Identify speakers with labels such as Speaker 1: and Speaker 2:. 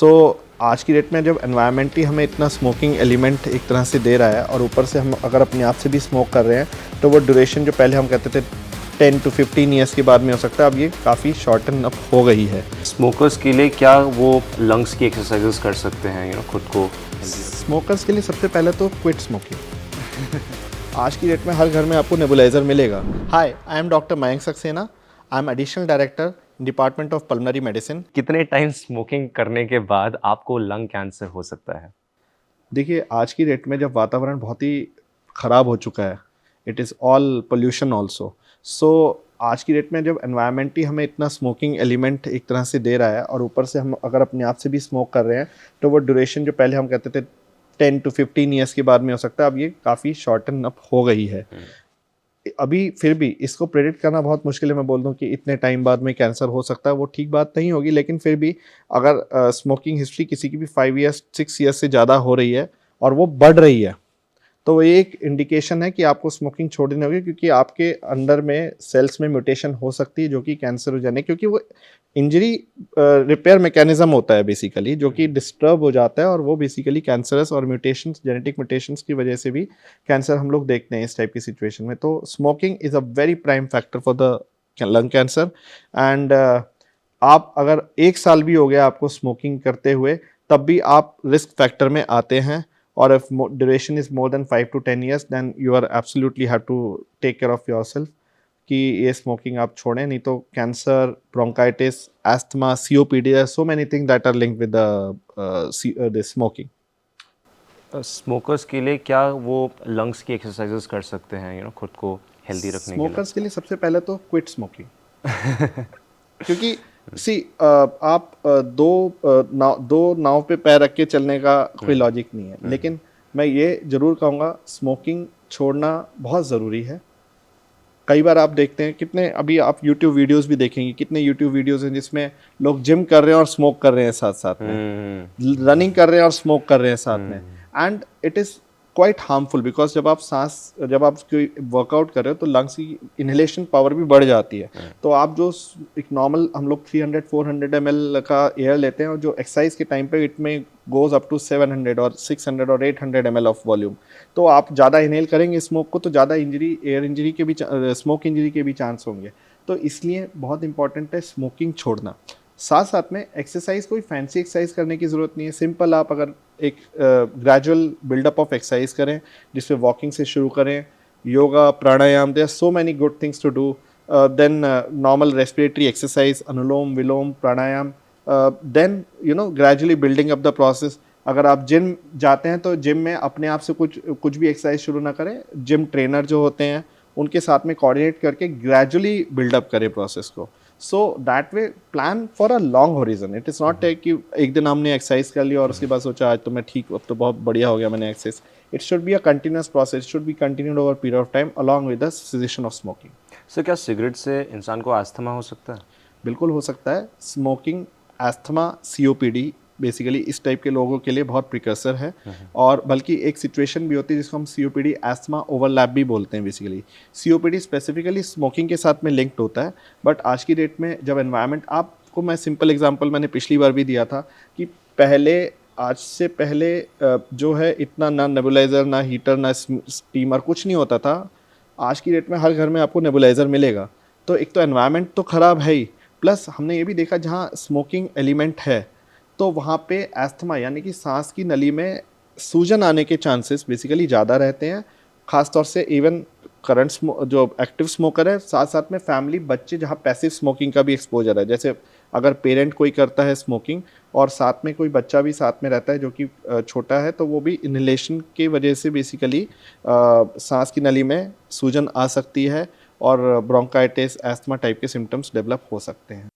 Speaker 1: आज की डेट में जब एनवायरनमेंट ही हमें इतना स्मोकिंग एलिमेंट एक तरह से दे रहा है और ऊपर से हम अगर अपने आप से भी स्मोक कर रहे हैं तो वो ड्यूरेशन जो पहले हम कहते थे 10 to 15 ईयर्स के बाद में हो सकता है, अब ये काफ़ी शॉर्टन अप हो गई है।
Speaker 2: स्मोकर्स के लिए क्या वो लंग्स की एक्सरसाइजेस कर सकते हैं खुद को?
Speaker 1: स्मोकर्स के लिए सबसे पहले तो क्विट स्मोकिंग। आज की डेट में हर घर में आपको नेबुलाइजर मिलेगा। Hi, I am doctor Mayank Saxena. I am additional director department of pulmonary medicine.
Speaker 2: कितने टाइम स्मोकिंग करने के बाद आपको लंग कैंसर हो सकता है?
Speaker 1: देखिए, आज की डेट में जब वातावरण बहुत ही ख़राब हो चुका है, it is all pollution also. आज की डेट में जब एनवायरनमेंट ही हमें इतना स्मोकिंग एलिमेंट एक तरह से दे रहा है और ऊपर से हम अगर अपने आप से भी स्मोक कर रहे हैं तो वो ड्यूरेशन जो पहले हम कहते थे 10 to 15 ईयर्स के बाद में हो सकता है, अब ये काफ़ी शॉर्टन अप हो गई है। अभी फिर भी इसको प्रेडिक्ट करना बहुत मुश्किल है। मैं बोल दूं कि इतने टाइम बाद में कैंसर हो सकता है, वो ठीक बात नहीं होगी, लेकिन फिर भी अगर स्मोकिंग हिस्ट्री किसी की भी 5 ईयर्स 6 ईयर्स से ज़्यादा हो रही है और वो बढ़ रही है तो ये एक इंडिकेशन है कि आपको स्मोकिंग छोड़नी होगी, क्योंकि आपके अंदर में सेल्स में म्यूटेशन हो सकती है जो कि कैंसरोजेनिक, क्योंकि वो इंजरी रिपेयर मैकेनिज्म होता है बेसिकली, जो कि डिस्टर्ब हो जाता है और वो बेसिकली कैंसरस और म्यूटेशंस, जेनेटिक म्यूटेशंस की वजह से भी कैंसर हम लोग देखते हैं इस टाइप की सिचुएशन में। तो smoking is a very prime factor for the lung cancer. And आप अगर 1 साल भी हो गया आपको स्मोकिंग करते हुए, तब भी आप रिस्क फैक्टर में आते हैं, और if duration is more than 5 to 10 years then you are absolutely have to take care of yourself कि ये स्मोकिंग आप छोड़ें, नहीं तो cancer, bronchitis, asthma, COPD, so many things that are linked with the smoking।
Speaker 2: Smokers के लिए क्या वो लंग्स की एक्सरसाइजेस कर सकते हैं खुद को हेल्दी रखने के लिए?
Speaker 1: स्मोकर्स के लिए सबसे पहले तो क्विट स्मोकिंग। क्योंकि आप दो नाव पे पैर रख के चलने का कोई लॉजिक नहीं है, लेकिन मैं ये जरूर कहूँगा स्मोकिंग छोड़ना बहुत ज़रूरी है। कई बार आप देखते हैं कितने, अभी आप YouTube वीडियोस भी देखेंगे, कितने YouTube वीडियोस हैं जिसमें लोग जिम कर रहे हैं और स्मोक कर रहे हैं साथ साथ में, रनिंग कर रहे हैं और स्मोक कर रहे हैं साथ में, and it is quite harmful because जब आप कोई वर्कआउट कर रहे हो तो लंग्स की इनहेलेशन पावर भी बढ़ जाती है। तो आप जो एक नॉर्मल हम लोग 300-400 ml का एयर लेते हैं और जो एक्सरसाइज के टाइम पे इट में गोज अप टू 700 और 600 और 800 ml ऑफ वॉल्यूम, तो आप ज़्यादा इनहेल करेंगे स्मोक को तो ज़्यादा इंजरी, एयर इंजरी के भी, स्मोक इंजरी के भी चांस होंगे। तो इसलिए बहुत इंपॉर्टेंट है स्मोकिंग छोड़ना। साथ साथ में एक्सरसाइज, कोई फैंसी एक्सरसाइज करने की ज़रूरत नहीं है। सिंपल आप अगर एक ग्रेजुअल बिल्डअप ऑफ एक्सरसाइज करें, जिसमें वॉकिंग से शुरू करें, yoga, pranayama, there so many good things to do, then normal respiratory exercise, anulom vilom pranayama, then gradually building up the process. अगर आप जिम जाते हैं तो जिम में अपने आप से कुछ भी एक्सरसाइज शुरू ना करें, जिम ट्रेनर जो होते हैं उनके साथ में कोऑर्डिनेट करके ग्रेजुअली बिल्डअप करें प्रोसेस को। So that way plan for a long horizon. It is not कि एक दिन हमने एक्सरसाइज कर लिया और उसके बाद सोचा आज तो मैं ठीक, अब तो बहुत बढ़िया हो गया मैंने exercise. It should be a continuous process, should be continued over period of time along with the cessation of smoking.
Speaker 2: Sir, क्या सिगरेट से इंसान को अस्थमा हो सकता है?
Speaker 1: बिल्कुल हो सकता है। स्मोकिंग एस्थमा, सीओपीडी बेसिकली इस टाइप के लोगों के लिए बहुत प्रिकर्सर है, और बल्कि एक सिचुएशन भी होती है जिसको हम सीओपीडी एस्थमा ओवरलैप भी बोलते हैं। बेसिकली सीओपीडी स्पेसिफिकली स्मोकिंग के साथ में लिंक्ड होता है, बट आज की डेट में जब एनवायरनमेंट, आपको मैं सिंपल एग्जांपल मैंने पिछली बार भी दिया था कि पहले, आज से पहले जो है इतना ना नेबुलाइज़र, ना हीटर, ना स्टीमर, कुछ नहीं होता था। आज की डेट में हर घर में आपको नेबुलाइज़र मिलेगा। तो एक तो एनवायरनमेंट तो ख़राब है ही, प्लस हमने ये भी देखा जहाँ स्मोकिंग एलिमेंट है तो वहाँ पे एस्थमा यानी कि सांस की नली में सूजन आने के चांसेस बेसिकली ज़्यादा रहते हैं। ख़ासतौर से इवन करंट जो एक्टिव स्मोकर है, साथ साथ में फैमिली, बच्चे जहाँ पैसिव स्मोकिंग का भी एक्सपोजर है, जैसे अगर पेरेंट कोई करता है स्मोकिंग और साथ में कोई बच्चा भी साथ में रहता है जो कि छोटा है, तो वो भी इनहेलेशन की वजह से बेसिकली सांस की नली में सूजन आ सकती है और ब्रोंकाइटिस, एस्थमा टाइप के सिम्टम्स डेवलप हो सकते हैं।